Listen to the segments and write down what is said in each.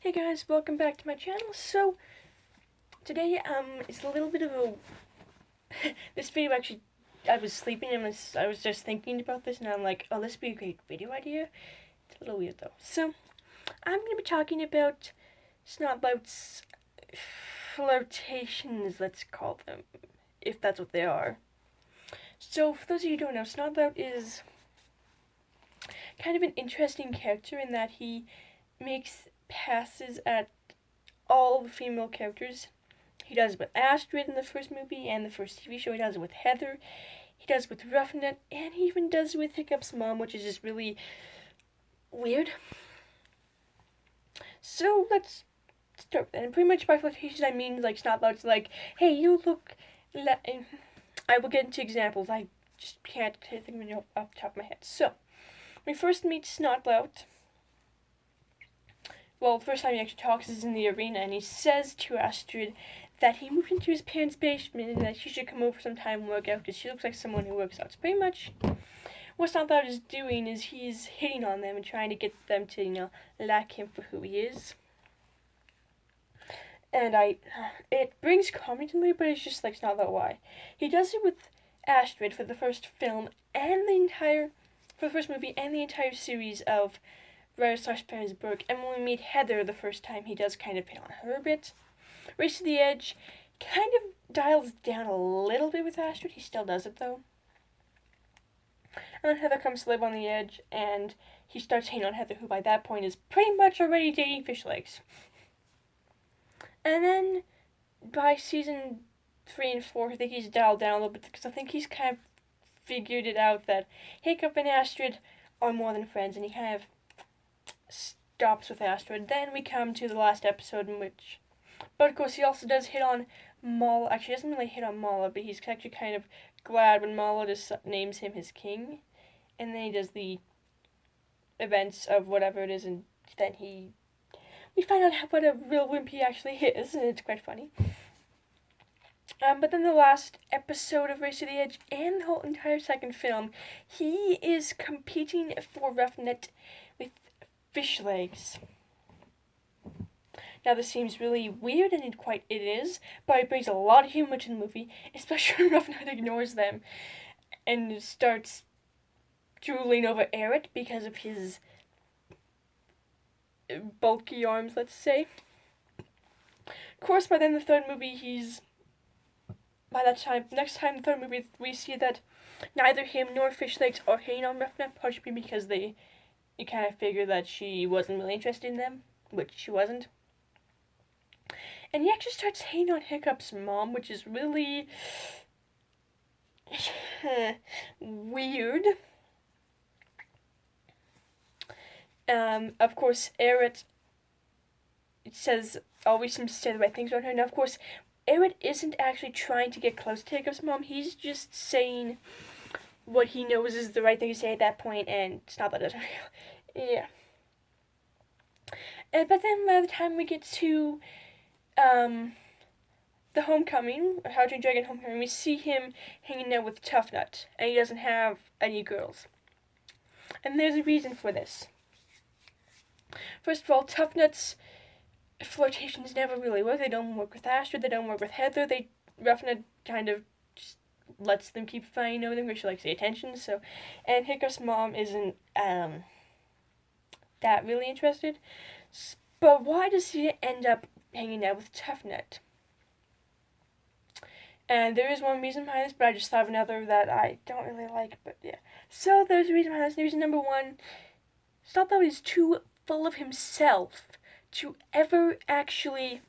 Hey guys, welcome back to my channel. So today it's a little bit of a this video actually I was sleeping and I was just thinking about this and I'm like, oh, this would be a great video idea. It's a little weird though. So I'm gonna be talking about Snotlout's flirtations, let's call them, if that's what they are. So for those of you who don't know, Snotlout is kind of an interesting character in that he makes passes at all the female characters. He does it with Astrid in the first movie and the first TV show. He does it with Heather. He does it with Roughnet, and he even does it with Hiccup's mom, which is just really weird. So let's start with that. And pretty much by flirtations, I mean like Snotlout's like, hey, you look. I will get into examples. I just can't think of them off the top of my head. So when we first meet Snotlout, well, the first time he actually talks is in the arena, and he says to Astrid that he moved into his parents' basement and that she should come over sometime and work out because she looks like someone who works out. So pretty much what Snotlout is doing is he's hitting on them and trying to get them to, like him for who he is. And it brings comedy to me, but it's just like Snotlout, why? He does it with Astrid for the first film and for the first movie and the entire series of Riders/Parensburg, and when we meet Heather the first time, he does kind of hit on her a bit. Race to the Edge kind of dials down a little bit with Astrid. He still does it though. And then Heather comes to live on the edge, and he starts hitting on Heather, who by that point is pretty much already dating Fish Legs. And then by season 3 and 4, I think he's dialed down a little bit because I think he's kind of figured it out that Hiccup and Astrid are more than friends, and he kind of stops with Astrid. Then we come to the last episode in which, but of course he also does hit on Mala. Actually, he doesn't really hit on Mala, but he's actually kind of glad when Mala just names him his king, and then he does the events of whatever it is, and then we find out what a real wimp he actually is, and it's quite funny. But then the last episode of Race to the Edge and the whole entire second film, he is competing for Roughnet with Fish Legs. Now this seems really weird, and it is, but it brings a lot of humor to the movie, especially when Roughnet ignores them and starts drooling over Eric because of his bulky arms, let's say. Of course, by then the third movie, next time the third movie, we see that neither him nor Fish Legs are hating on Roughnet, partially because you kind of figure that she wasn't really interested in them, which she wasn't. And he actually starts hating on Hiccup's mom, which is really weird. Of course, Eret, it says, always seems to say the right things about her. Now, of course, Eret isn't actually trying to get close to Hiccup's mom. He's just saying what he knows is the right thing to say at that point, and it's not that it doesn't. Yeah. But then by the time we get to the Homecoming, How to Dragon Homecoming, we see him hanging out with Toughnut, and he doesn't have any girls. And there's a reason for this. First of all, Toughnut's flirtations never really work. They don't work with Astrid, they don't work with Heather. Roughnet kind of just lets them keep fighting over them because she likes the attention. So, and Hiccup's mom isn't that really interested. But why does he end up hanging out with Toughnut? And there is one reason behind this, but I just thought of another that I don't really like, but yeah. So there's a reason behind this. Reason number one, Snotlout is too full of himself to ever actually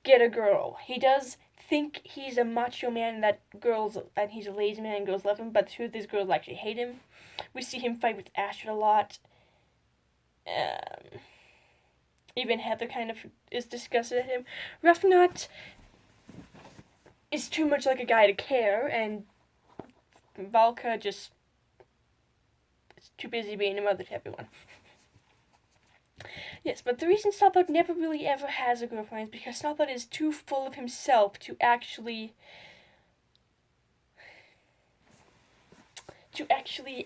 get a girl. He does think he's a macho man and he's a lazy man and girls love him, but the truth is girls actually hate him. We see him fight with Astrid a lot. Even Heather kind of is disgusted at him. Roughnet is too much like a guy to care, and Valka just is too busy being a mother to everyone. Yes, but the reason Snotlout never really ever has a girlfriend is because Snotlout is too full of himself to actually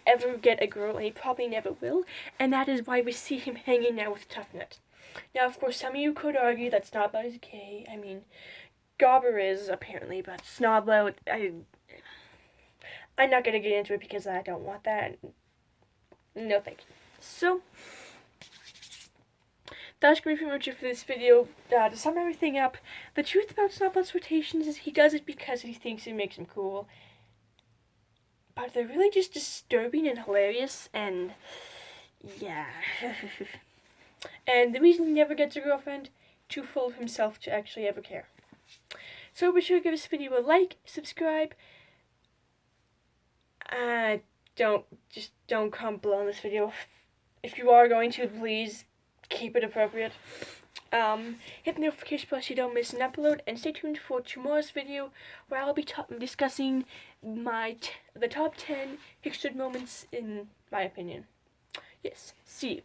ever get a girl, and he probably never will, and that is why we see him hanging out with Toughnut. Now, of course, some of you could argue that Snodlout is gay. I mean, Gobber is, apparently, but Snodlout, I'm not going to get into it because I don't want that. No thank you. So, that's pretty much it for this video. To sum everything up, the truth about Snodlout's flirtations is he does it because he thinks it makes him cool. But they're really just disturbing and hilarious, and yeah. And the reason he never gets a girlfriend, too full of himself to actually ever care. So be sure to give this video a like, subscribe. Don't comment below on this video. If you are going to, please keep it appropriate. Hit the notification bell so you don't miss an upload, and stay tuned for tomorrow's video where I'll be discussing the top 10 Hickstood moments in my opinion. Yes, see you.